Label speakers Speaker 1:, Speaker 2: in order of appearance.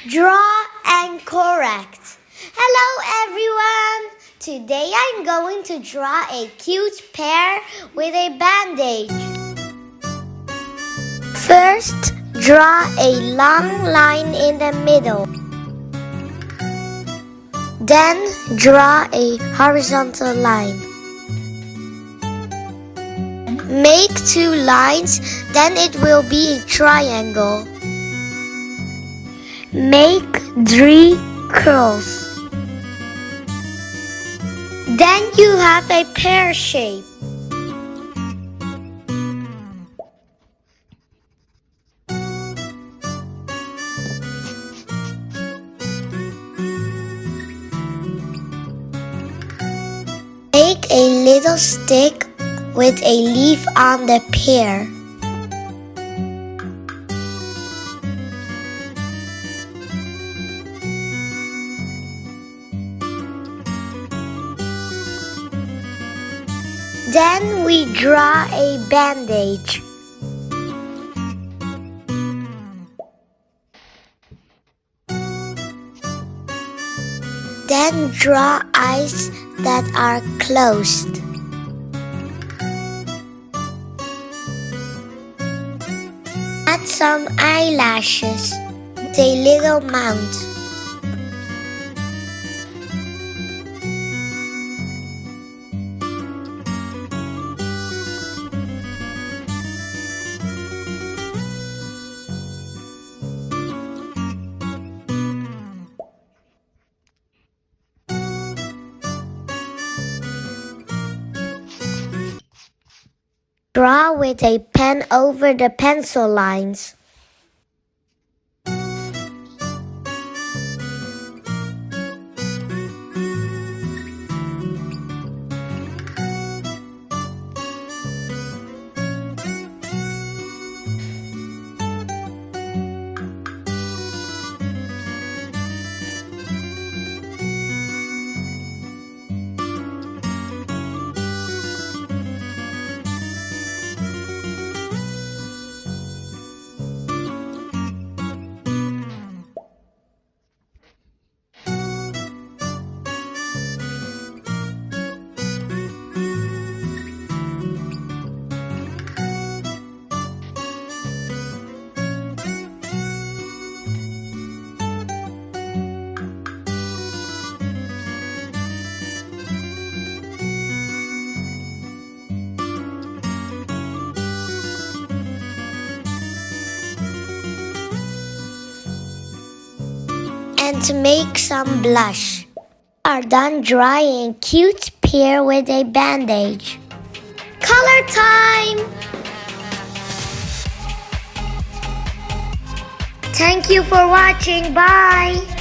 Speaker 1: Draw and correct. Hello everyone! Today I'm going to draw a cute pear with a bandage. First, draw a long line in the middle. Then, draw a horizontal line. Make two lines, then it will be a triangle. Make 3 curls. Then you have a pear shape. Make a little stick with a leaf on the pear. Then we draw a bandage. Then draw eyes that are closed. Add some eyelashes with a little mount. Draw with a pen over the pencil lines. And to make some blush. Are done drying cute pear with a bandage. Color time! Thank you for watching. Bye!